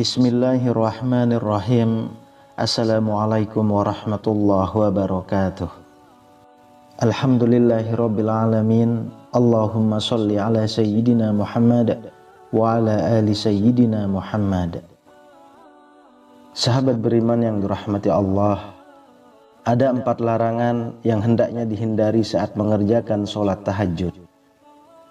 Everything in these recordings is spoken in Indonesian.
Bismillahirrahmanirrahim. Assalamualaikum warahmatullahi wabarakatuh. Alhamdulillahirabbil alamin. Allahumma shalli ala sayyidina Muhammad wa ala ali sayyidina Muhammad. Sahabat beriman yang dirahmati Allah, ada 4 larangan yang hendaknya dihindari saat mengerjakan sholat tahajud.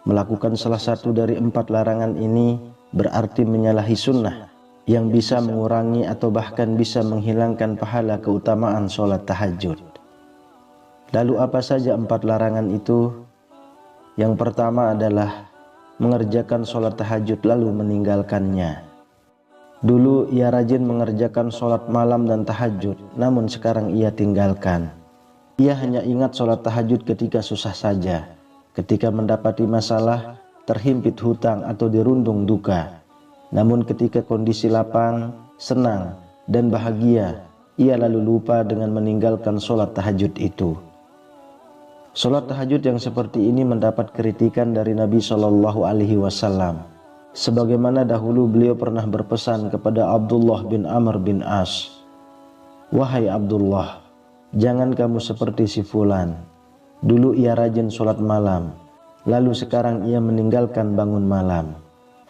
Melakukan salah satu dari 4 larangan ini berarti menyalahi sunnah yang bisa mengurangi atau bahkan bisa menghilangkan pahala keutamaan sholat tahajud. Lalu apa saja 4 larangan itu? Yang pertama adalah mengerjakan sholat tahajud lalu meninggalkannya. Dulu ia rajin mengerjakan sholat malam dan tahajud, namun sekarang ia tinggalkan. Ia hanya ingat sholat tahajud ketika susah saja, ketika mendapati masalah, terhimpit hutang atau dirundung duka. Namun ketika kondisi lapang, senang, dan bahagia, ia lalu lupa dengan meninggalkan sholat tahajud itu. Sholat tahajud yang seperti ini mendapat kritikan dari Nabi SAW. Sebagaimana dahulu beliau pernah berpesan kepada Abdullah bin Amr bin As, "Wahai Abdullah, jangan kamu seperti si fulan. Dulu ia rajin sholat malam, lalu sekarang ia meninggalkan bangun malam."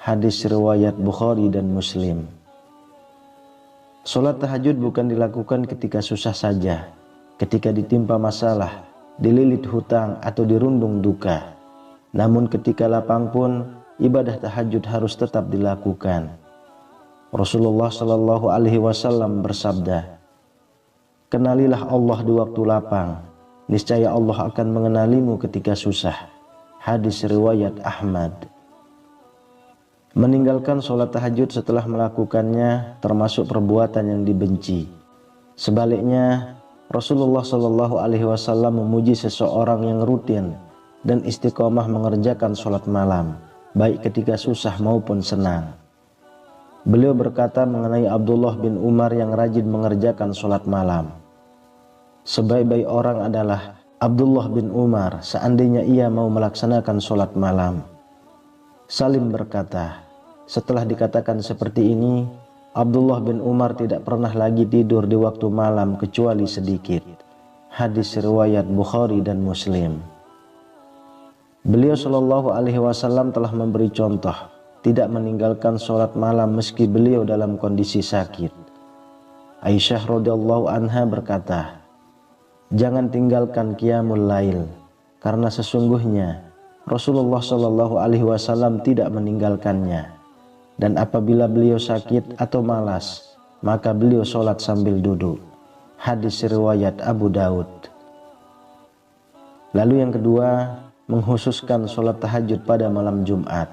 Hadis riwayat Bukhari dan Muslim. Sholat tahajud bukan dilakukan ketika susah saja, ketika ditimpa masalah, dililit hutang atau dirundung duka. Namun ketika lapang pun, ibadah tahajud harus tetap dilakukan. Rasulullah SAW bersabda, "Kenalilah Allah di waktu lapang, niscaya Allah akan mengenalimu ketika susah." Hadis riwayat Ahmad. Meninggalkan sholat tahajud setelah melakukannya termasuk perbuatan yang dibenci. Sebaliknya, Rasulullah SAW memuji seseorang yang rutin dan istiqomah mengerjakan sholat malam, baik ketika susah maupun senang. Beliau berkata mengenai Abdullah bin Umar yang rajin mengerjakan sholat malam, "Sebaik-baik orang adalah Abdullah bin Umar seandainya ia mau melaksanakan sholat malam." Salim berkata, setelah dikatakan seperti ini, Abdullah bin Umar tidak pernah lagi tidur di waktu malam kecuali sedikit. Hadis riwayat Bukhari dan Muslim. Beliau SAW telah memberi contoh tidak meninggalkan sholat malam meski beliau dalam kondisi sakit. Aisyah radhiyallahu anha berkata, "Jangan tinggalkan qiyamul lail, karena sesungguhnya Rasulullah SAW tidak meninggalkannya. Dan apabila beliau sakit atau malas, maka beliau sholat sambil duduk." Hadis riwayat Abu Daud. Lalu yang kedua, menghususkan sholat tahajud pada malam Jumat.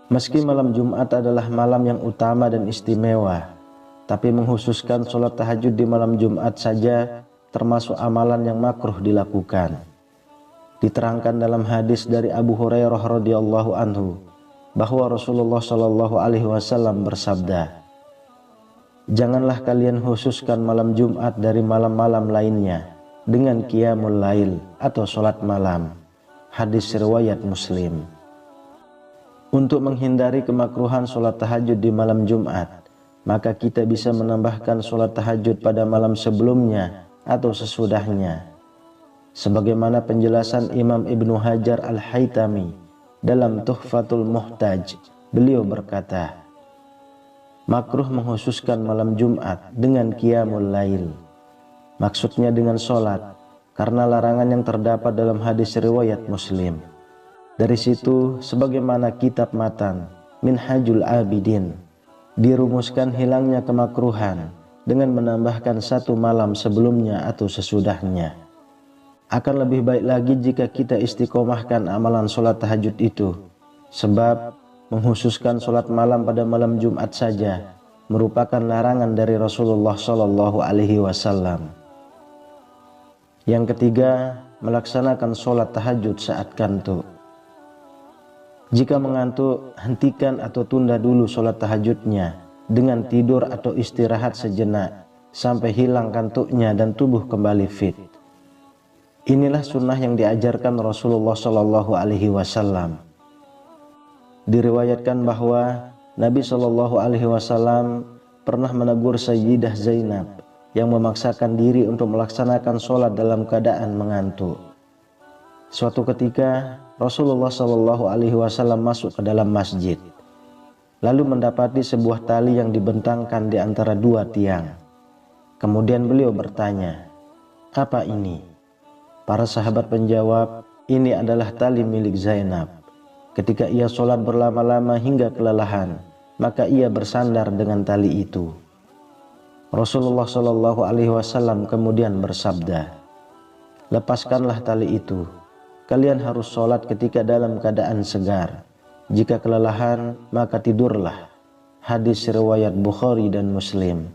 Meski malam Jumat adalah malam yang utama dan istimewa, tapi menghususkan sholat tahajud di malam Jumat saja termasuk amalan yang makruh dilakukan. Diterangkan dalam hadis dari Abu Hurairah radhiyallahu anhu bahwa Rasulullah SAW bersabda, "Janganlah kalian khususkan malam Jumat dari malam-malam lainnya dengan qiyamul lail atau sholat malam." Hadis riwayat Muslim. Untuk menghindari kemakruhan sholat tahajud di malam Jumat, maka kita bisa menambahkan sholat tahajud pada malam sebelumnya atau sesudahnya. Sebagaimana penjelasan Imam Ibnu Hajar Al-Haytami dalam Tuhfatul Muhtaj, beliau berkata, makruh menghususkan malam Jumat dengan qiyamul lail. Maksudnya dengan sholat, karena larangan yang terdapat dalam hadis riwayat Muslim. Dari situ, sebagaimana kitab matan Minhajul Abidin, dirumuskan hilangnya kemakruhan dengan menambahkan 1 malam sebelumnya atau sesudahnya. Akan lebih baik lagi jika kita istiqomahkan amalan sholat tahajud itu, sebab menghususkan sholat malam pada malam Jumat saja merupakan larangan dari Rasulullah SAW. Yang ketiga, melaksanakan sholat tahajud saat kantuk. Jika mengantuk, hentikan atau tunda dulu sholat tahajudnya dengan tidur atau istirahat sejenak sampai hilang kantuknya dan tubuh kembali fit. Inilah sunnah yang diajarkan Rasulullah SAW. Diriwayatkan bahwa Nabi Shallallahu Alaihi Wasallam pernah menegur Sayyidah Zainab yang memaksakan diri untuk melaksanakan sholat dalam keadaan mengantuk. Suatu ketika Rasulullah Shallallahu Alaihi Wasallam masuk ke dalam masjid, lalu mendapati sebuah tali yang dibentangkan di antara dua tiang. Kemudian beliau bertanya, "Apa ini?" Para sahabat menjawab, "Ini adalah tali milik Zainab. Ketika ia sholat berlama-lama hingga kelelahan, maka ia bersandar dengan tali itu." Rasulullah Shallallahu Alaihi Wasallam kemudian bersabda, "Lepaskanlah tali itu. Kalian harus sholat ketika dalam keadaan segar. Jika kelelahan, maka tidurlah." Hadis riwayat Bukhari dan Muslim.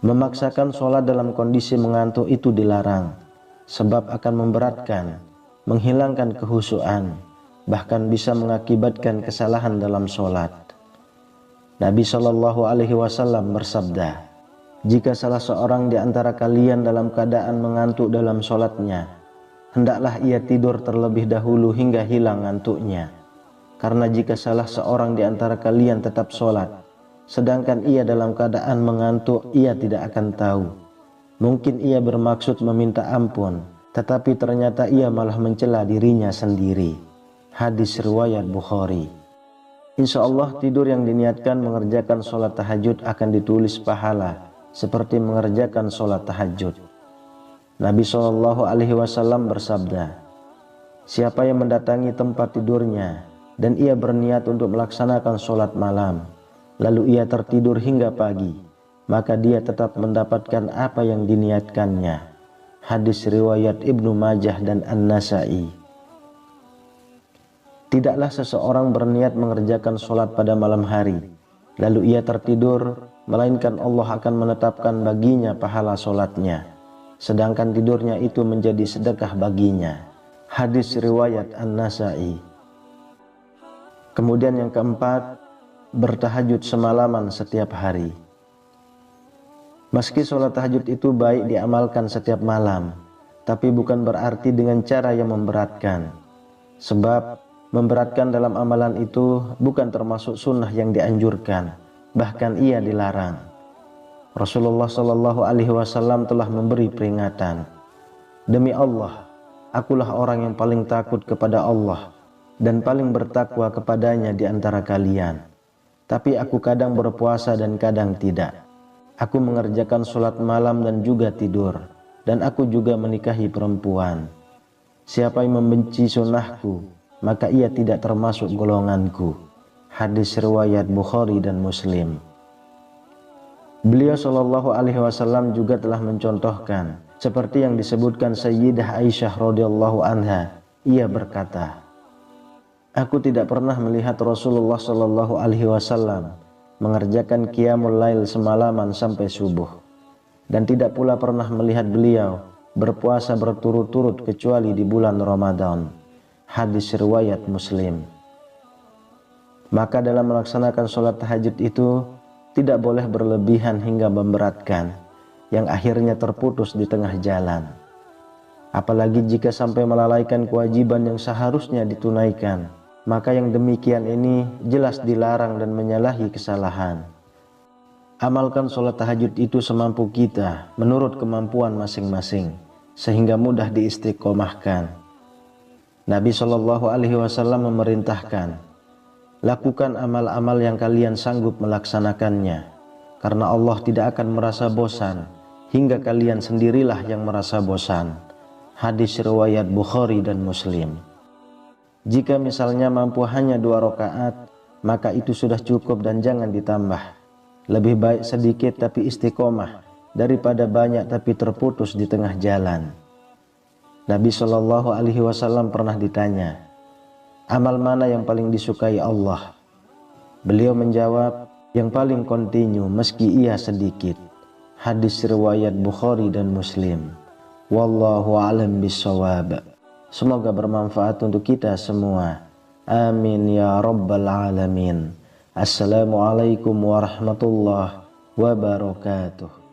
Memaksakan sholat dalam kondisi mengantuk itu dilarang, sebab akan memberatkan, menghilangkan khusyuan, bahkan bisa mengakibatkan kesalahan dalam sholat. Nabi Shallallahu Alaihi Wasallam bersabda, "Jika salah seorang di antara kalian dalam keadaan mengantuk dalam sholatnya, hendaklah ia tidur terlebih dahulu hingga hilang ngantuknya. Karena jika salah seorang di antara kalian tetap sholat, sedangkan ia dalam keadaan mengantuk, ia tidak akan tahu. Mungkin ia bermaksud meminta ampun, tetapi ternyata ia malah mencela dirinya sendiri." Hadis riwayat Bukhari. Insya Allah tidur yang diniatkan mengerjakan sholat tahajud akan ditulis pahala seperti mengerjakan sholat tahajud. Nabi Shallallahu Alaihi Wasallam bersabda, "Siapa yang mendatangi tempat tidurnya dan ia berniat untuk melaksanakan sholat malam, lalu ia tertidur hingga pagi, maka dia tetap mendapatkan apa yang diniatkannya." Hadis riwayat Ibnu Majah dan An-Nasai. Tidaklah seseorang berniat mengerjakan sholat pada malam hari, lalu ia tertidur, melainkan Allah akan menetapkan baginya pahala sholatnya, sedangkan tidurnya itu menjadi sedekah baginya. Hadis riwayat An-Nasai. Kemudian yang keempat, bertahajud semalaman setiap hari. Meski sholat tahajud itu baik diamalkan setiap malam, tapi bukan berarti dengan cara yang memberatkan. Sebab memberatkan dalam amalan itu bukan termasuk sunnah yang dianjurkan, bahkan ia dilarang. Rasulullah Shallallahu Alaihi Wasallam telah memberi peringatan, "Demi Allah, akulah orang yang paling takut kepada Allah dan paling bertakwa kepadanya di antara kalian. Tapi aku kadang berpuasa dan kadang tidak. Aku mengerjakan sholat malam dan juga tidur, dan aku juga menikahi perempuan. Siapa yang membenci sunnahku, maka ia tidak termasuk golonganku." Hadis riwayat Bukhari dan Muslim. Beliau Shallallahu Alaihi Wasallam juga telah mencontohkan seperti yang disebutkan Sayyidah Aisyah radhiyallahu anha. Ia berkata, "Aku tidak pernah melihat Rasulullah Shallallahu Alaihi Wasallam mengerjakan qiyamul lail semalaman sampai subuh, dan tidak pula pernah melihat beliau berpuasa berturut-turut kecuali di bulan Ramadan." Hadis riwayat Muslim. Maka dalam melaksanakan sholat tahajud itu tidak boleh berlebihan hingga memberatkan, yang akhirnya terputus di tengah jalan. Apalagi jika sampai melalaikan kewajiban yang seharusnya ditunaikan, maka yang demikian ini jelas dilarang dan menyalahi kesalahan. Amalkan sholat tahajud itu semampu kita menurut kemampuan masing-masing, sehingga mudah diistiqomahkan. Nabi Shallallahu Alaihi Wasallam memerintahkan, "Lakukan amal-amal yang kalian sanggup melaksanakannya, karena Allah tidak akan merasa bosan hingga kalian sendirilah yang merasa bosan." Hadis riwayat Bukhari dan Muslim. Jika misalnya mampu hanya 2 rakaat, maka itu sudah cukup dan jangan ditambah. Lebih baik sedikit tapi istiqomah daripada banyak tapi terputus di tengah jalan. Nabi Shallallahu Alaihi Wasallam pernah ditanya, "Amal mana yang paling disukai Allah?" Beliau menjawab, "Yang paling kontinu meski ia sedikit." Hadis riwayat Bukhari dan Muslim. Wallahu a'lam bishawab. Semoga bermanfaat untuk kita semua. Amin ya rabbal alamin. Assalamualaikum warahmatullahi wabarakatuh.